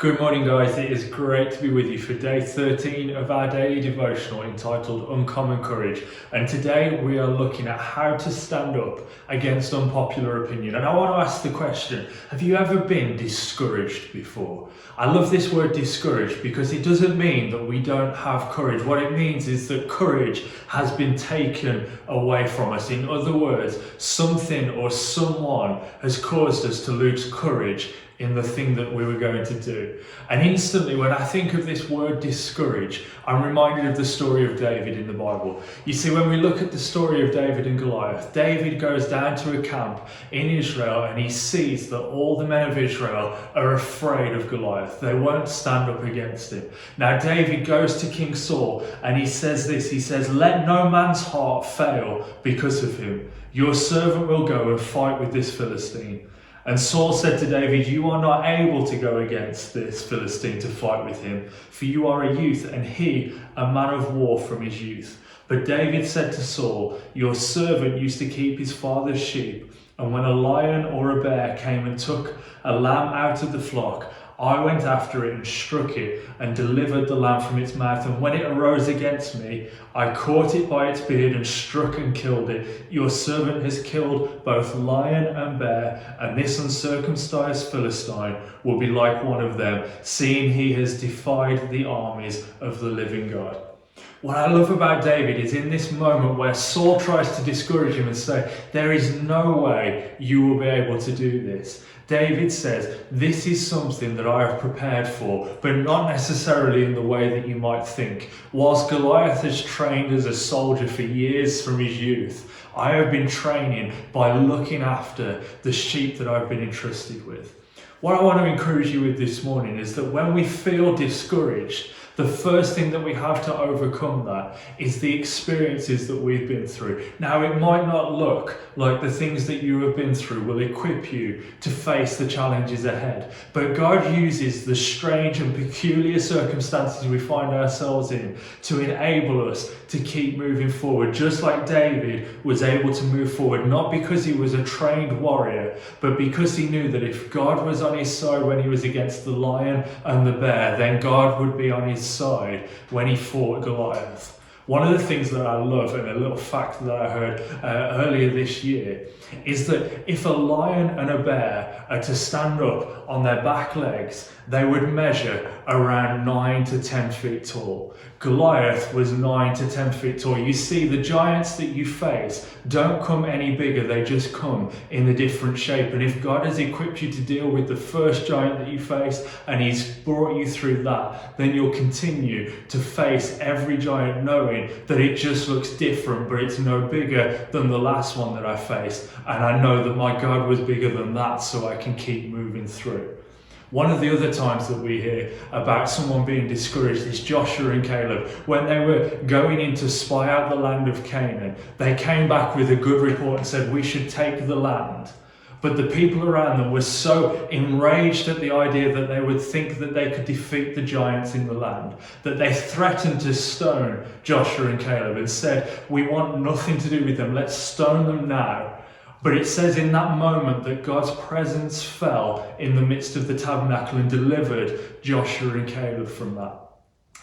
Good morning, guys. It is great to be with you for day 13 of our daily devotional entitled Uncommon Courage. And today we are looking at how to stand up against unpopular opinion. And I want to ask the question, have you ever been discouraged before? I love this word discouraged because it doesn't mean that we don't have courage. What it means is that courage has been taken away from us. In other words, something or someone has caused us to lose courage in the thing that we were going to do. And instantly, when I think of this word discourage, I'm reminded of the story of David in the Bible. You see, when we look at the story of David and Goliath, David goes down to a camp in Israel and he sees that all the men of Israel are afraid of Goliath. They won't stand up against him. Now, David goes to King Saul and he says this, he says, "Let no man's heart fail because of him. Your servant will go and fight with this Philistine." And Saul said to David, "You are not able to go against this Philistine to fight with him, for you are a youth, and he a man of war from his youth." But David said to Saul, "Your servant used to keep his father's sheep, and when a lion or a bear came and took a lamb out of the flock, I went after it and struck it and delivered the lamb from its mouth. And when it arose against me, I caught it by its beard and struck and killed it. Your servant has killed both lion and bear, and this uncircumcised Philistine will be like one of them, seeing he has defied the armies of the living God." What I love about David is in this moment where Saul tries to discourage him and say, "There is no way you will be able to do this," David says, "This is something that I have prepared for, but not necessarily in the way that you might think. Whilst Goliath has trained as a soldier for years from his youth, I have been training by looking after the sheep that I've been entrusted with." What I want to encourage you with this morning is that when we feel discouraged, the first thing that we have to overcome that is the experiences that we've been through. Now, it might not look like the things that you have been through will equip you to face the challenges ahead, but God uses the strange and peculiar circumstances we find ourselves in to enable us to keep moving forward, just like David was able to move forward, not because he was a trained warrior, but because he knew that if God was on his side when he was against the lion and the bear, then God would be on his side when he fought Goliath. One of the things that I love, and a little fact that I heard earlier this year, is that if a lion and a bear are to stand up on their back legs, they would measure around 9 to 10 feet tall. Goliath was 9 to 10 feet tall. You see, the giants that you face don't come any bigger, they just come in a different shape. And if God has equipped you to deal with the first giant that you face and he's brought you through that, then you'll continue to face every giant knowing that it just looks different, but it's no bigger than the last one that I faced. And I know that my God was bigger than that, so I can keep moving through. One of the other times that we hear about someone being discouraged is Joshua and Caleb. When they were going in to spy out the land of Canaan, they came back with a good report and said, "We should take the land." But the people around them were so enraged at the idea that they would think that they could defeat the giants in the land, that they threatened to stone Joshua and Caleb and said, "We want nothing to do with them, let's stone them now." But it says in that moment that God's presence fell in the midst of the tabernacle and delivered Joshua and Caleb from that.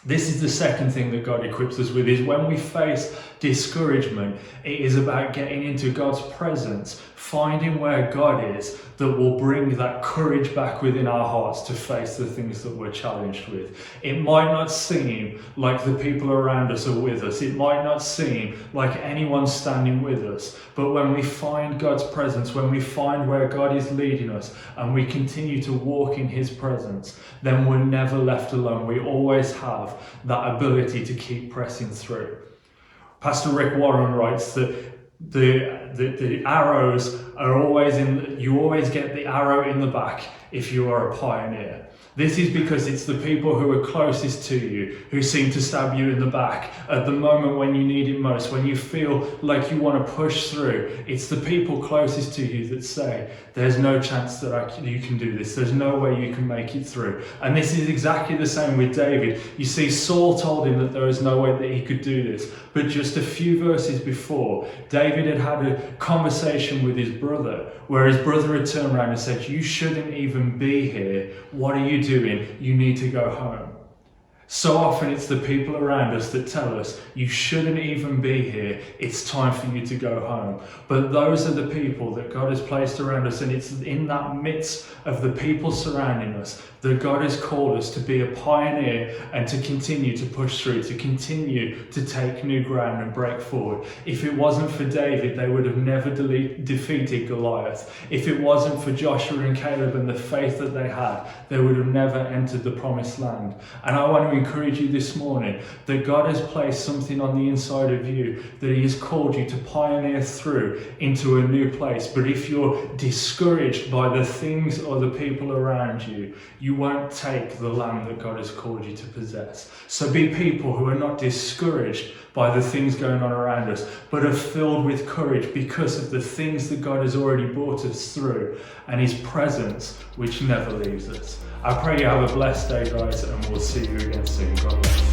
This is the second thing that God equips us with, is when we face discouragement, it is about getting into God's presence, finding where God is, that will bring that courage back within our hearts to face the things that we're challenged with. It might not seem like the people around us are with us. It might not seem like anyone's standing with us. But when we find God's presence, when we find where God is leading us and we continue to walk in his presence, then we're never left alone. We always have that ability to keep pressing through. Pastor Rick Warren writes that the arrows are always you always get the arrow in the back if you are a pioneer. This is because it's the people who are closest to you who seem to stab you in the back at the moment when you need it most, when you feel like you want to push through. It's the people closest to you that say, "There's no chance that you can do this. There's no way you can make it through." And this is exactly the same with David. You see, Saul told him that there was no way that he could do this. But just a few verses before, David had had a conversation with his brother, where his brother had turned around and said, "You shouldn't even be here. What are you doing? You need to go home. So often it's the people around us that tell us, you shouldn't even be here, it's time for you to go home. But those are the people that God has placed around us, and it's in that midst of the people surrounding us that God has called us to be a pioneer and to continue to push through, to continue to take new ground and break forward. If it wasn't for David, they would have never defeated Goliath. If it wasn't for Joshua and Caleb and the faith that they had, they would have never entered the promised land. And I want to encourage you this morning that God has placed something on the inside of you that He has called you to pioneer through into a new place. But if you're discouraged by the things or the people around you, you won't take the land that God has called you to possess. So be people who are not discouraged by the things going on around us, but are filled with courage because of the things that God has already brought us through and His presence, which never leaves us. I pray you have a blessed day, guys, and we'll see you again soon. God bless.